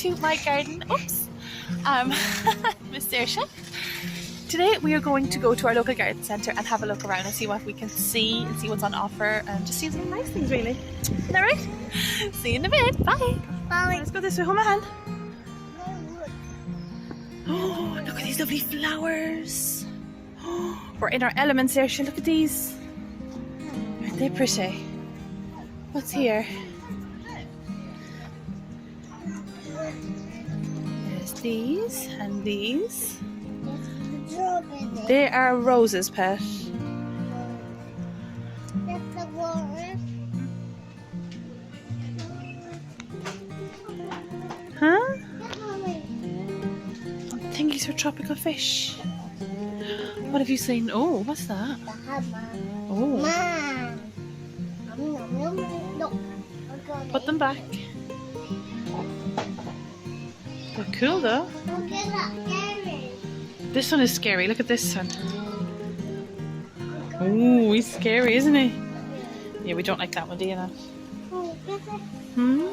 to my garden. Oops. Miss Saoirse. Today we are going to go to our local garden centre and have a look around and see what we can see and see what's on offer and just see some nice things really. Isn't that right? See you in a bit. Bye. Bye. Let's go this way. Hold my hand. Oh, look at these lovely flowers. Oh, we're in our elements here. Look at these. Aren't they pretty? What's here? There's these and these. They are roses, Pet. Huh? Thingies for tropical fish. What have you seen? Oh, what's that? Oh. Put them back. They're cool though. This one is scary. Look at this one. Oh, he's scary, isn't he? Yeah, we don't like that one, do you know? Hmm?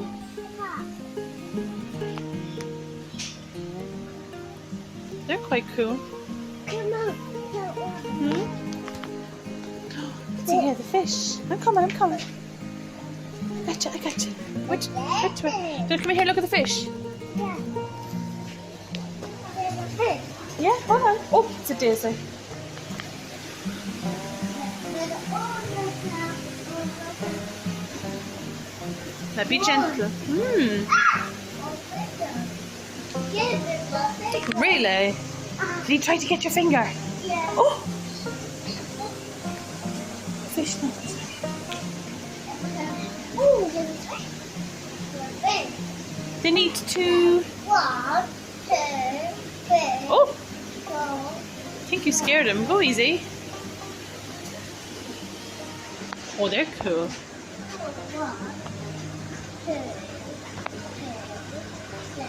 They're quite cool. Hmm? See here, the fish. I'm coming. I got you. Which way? Don't come here, look at the fish. Yeah, hold on. Oh, it's a daisy. Now be gentle. Really? Did he try to get your finger? Yeah. Oh! Fish nuts. They need to... 1, 2, 3. Oh! I think you scared him. Go easy. Oh, they're cool. 1, 2, 3,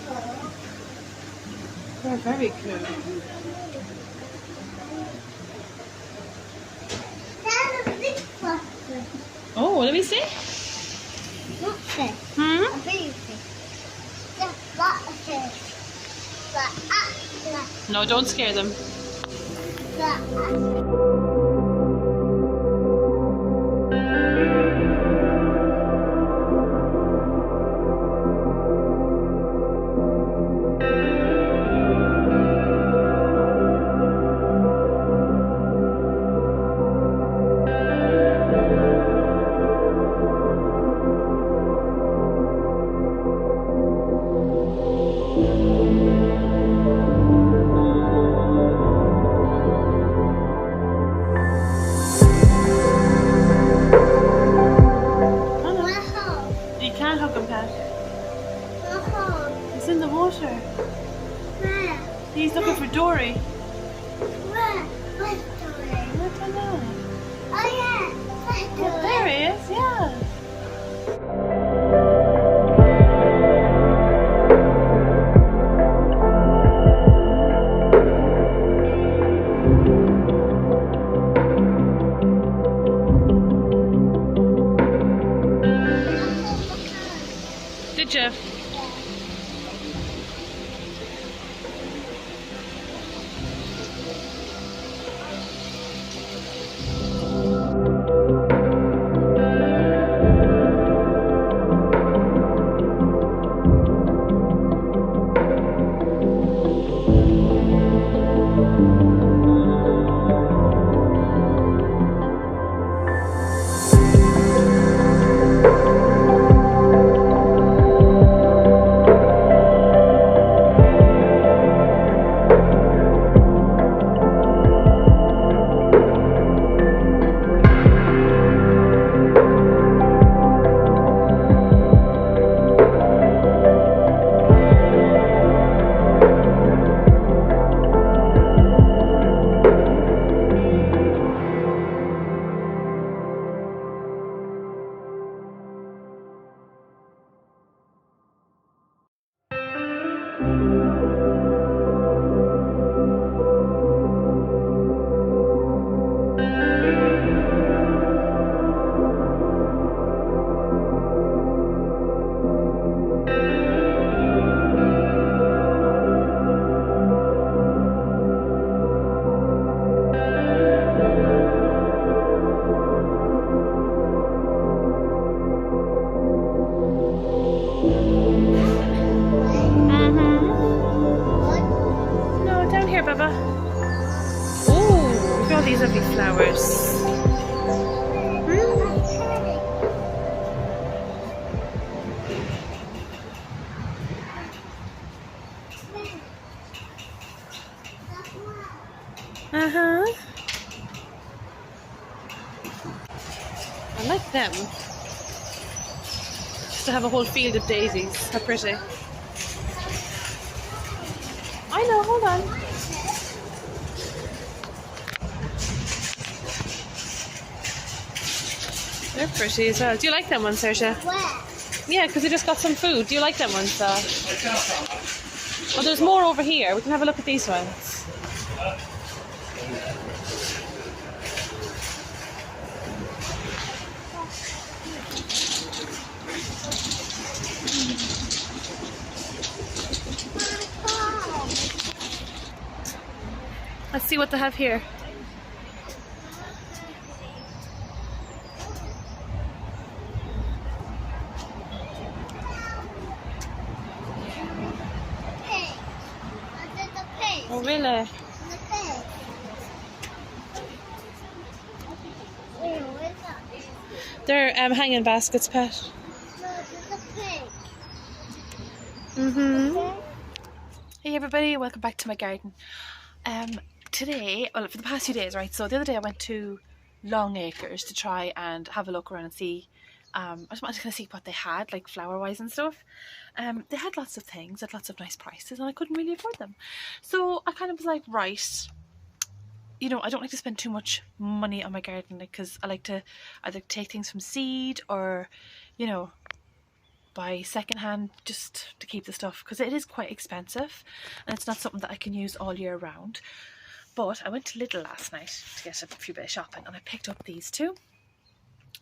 4. They're very cool. Oh, let me see. Not fish. Hmm? A big fish. Just like a fish. No, don't scare them. It's in the water. Where? He's looking for Dory. Where? Where's Dory? I don't know. Oh yeah, where's Dory? There he is, yeah. Did you? lovely flowers. Uh-huh. I like them. Just to have a whole field of daisies. How pretty. I know, hold on. They're pretty as well. Do you like them ones, Saoirse? Where? Yeah, because we just got some food. Do you like them ones, though? Oh, there's more over here. We can have a look at these ones. Let's see what they have here. Pig. That's the pig. Oh, really? The pig. Wait, where's that? They're hanging baskets, Pat. No, it's a pig. Mm-hmm. Okay? Hey everybody, welcome back to my garden. Today, well, for the past few days, right, so the other day I went to Long Acres to try and have a look around and see, I just wanted to kind of see what they had, like flower-wise and stuff. They had lots of things at lots of nice prices and I couldn't really afford them. So I kind of was like, right, you know, I don't like to spend too much money on my garden, like, because I like to either take things from seed or, you know, buy secondhand just to keep the stuff, because it is quite expensive and it's not something that I can use all year round. But I went to Lidl last night to get a few bit of shopping and I picked up these two.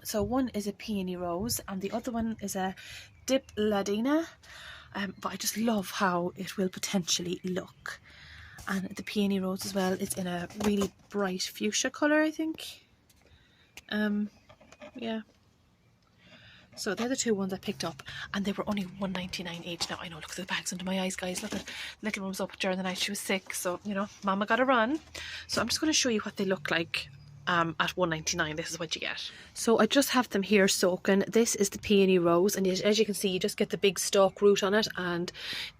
So one is a peony rose and the other one is a dip ladina, but I just love how it will potentially look. And the peony rose as well is in a really bright fuchsia colour, I think. Yeah. So they're the two ones I picked up and they were only $1.99 each. Now I know, look at the bags under my eyes, guys. Look at little one was up during the night, she was sick, so you know, mama got to run. So I'm just going to show you what they look like at $1.99. This is what you get. So I just have them here soaking. This is the peony rose and as you can see, you just get the big stalk root on it and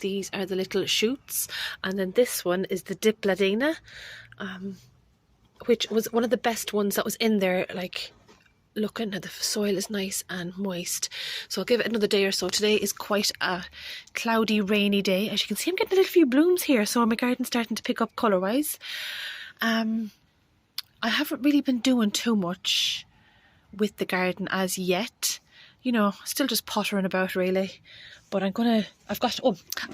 these are the little shoots. And then this one is the dip ladina, which was one of the best ones that was in there, like, looking at the soil is nice and moist, so I'll give it another day or so. Today is quite a cloudy, rainy day. As you can see, I'm getting a little few blooms here, so my garden's starting to pick up colour wise. I haven't really been doing too much with the garden as yet, you know, still just pottering about really. But I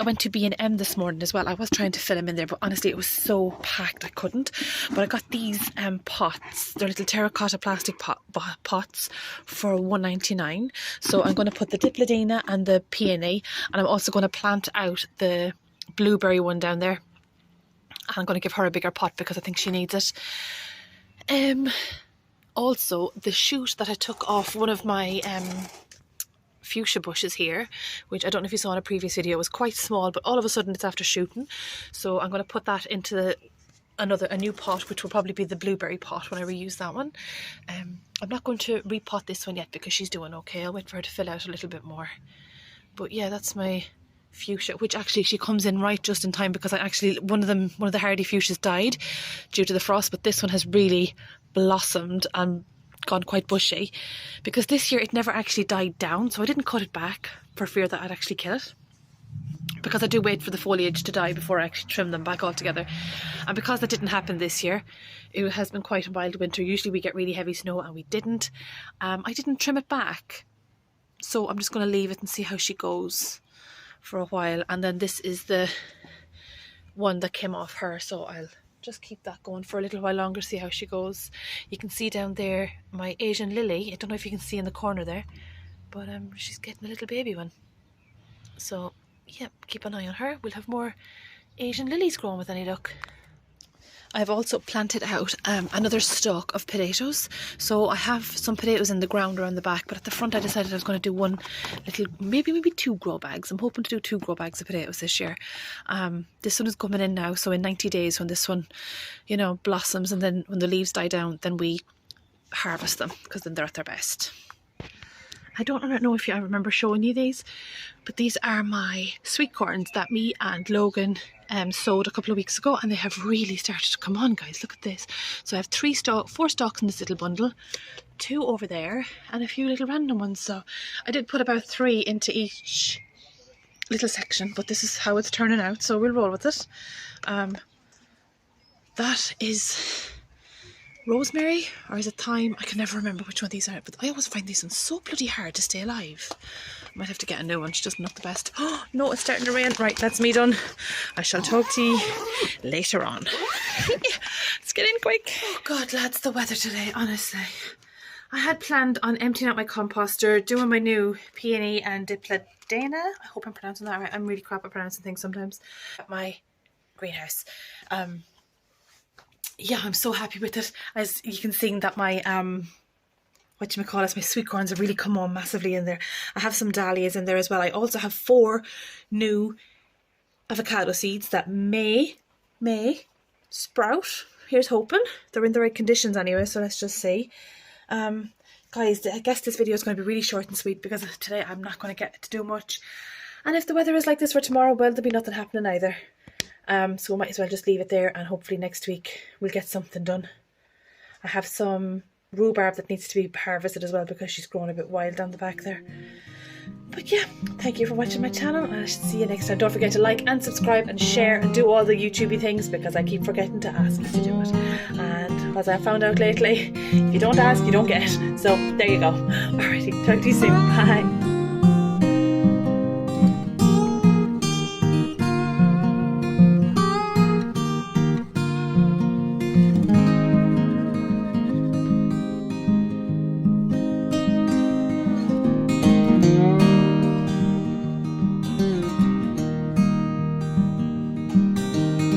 went to B&M this morning as well. I was trying to fit them in there, but honestly it was so packed I couldn't. But I got these pots. They're little terracotta plastic pots for $1.99. So I'm going to put the dipladina and the peony, and I'm also going to plant out the blueberry one down there. And I'm going to give her a bigger pot because I think she needs it. Also, the shoot that I took off one of my fuchsia bushes here, which I don't know if you saw in a previous video, was quite small, but all of a sudden it's after shooting. So I'm going to put that into a new pot, which will probably be the blueberry pot when I reuse that one. I'm not going to repot this one yet because she's doing okay. I'll wait for her to fill out a little bit more. But yeah, that's my fuchsia, which actually she comes in right just in time because one of the hardy fuchsias died due to the frost, but this one has really blossomed and gone quite bushy because this year it never actually died down, so I didn't cut it back for fear that I'd actually kill it, because I do wait for the foliage to die before I actually trim them back altogether. And because that didn't happen this year, it has been quite a mild winter. Usually we get really heavy snow and we didn't. I didn't trim it back, so I'm just going to leave it and see how she goes for a while. And then this is the one that came off her, so I'll just keep that going for a little while longer, see how she goes. You can see down there my Asian lily. I don't know if you can see in the corner there, but she's getting a little baby one. So yeah, keep an eye on her. We'll have more Asian lilies growing with any luck. I've also planted out another stalk of potatoes. So I have some potatoes in the ground around the back, but at the front I decided I was going to do one little, maybe 2 grow bags. I'm hoping to do 2 grow bags of potatoes this year. This one is coming in now, so in 90 days when this one, you know, blossoms, and then when the leaves die down, then we harvest them, because then they're at their best. I don't know if I remember showing you these, but these are my sweet corns that me and Logan sowed a couple of weeks ago, and they have really started to come on, guys. Look at this. So I have 4 stalks in this little bundle, 2 over there, and a few little random ones. So I did put about 3 into each little section, but this is how it's turning out, so we'll roll with it. That is rosemary, or is it thyme? I can never remember which one these are, but I always find these ones so bloody hard to stay alive. I might have to get a new one, she doesn't look the best. Oh no, it's starting to rain. Right, that's me done. I shall talk to you later on. Let's get in quick. Oh God, lads, the weather today, honestly. I had planned on emptying out my composter, doing my new peony and dipladena. I hope I'm pronouncing that right. I'm really crap at pronouncing things sometimes. At my greenhouse. Yeah, I'm so happy with it. As you can see that my my sweet corns have really come on massively in there. I have some dahlias in there as well. I also have 4 new avocado seeds that may sprout. Here's hoping. They're in the right conditions anyway, so let's just see. Guys, I guess this video is going to be really short and sweet because today I'm not going to get to do much. And if the weather is like this for tomorrow, well, there'll be nothing happening either. So we might as well just leave it there, and hopefully next week we'll get something done. I have some rhubarb that needs to be harvested as well because she's growing a bit wild down the back there. But yeah, thank you for watching my channel, and I should see you next time. Don't forget to like and subscribe and share and do all the YouTubey things, because I keep forgetting to ask you to do it. And as I found out lately, if you don't ask, you don't get. So there you go. Alrighty, talk to you soon. Bye.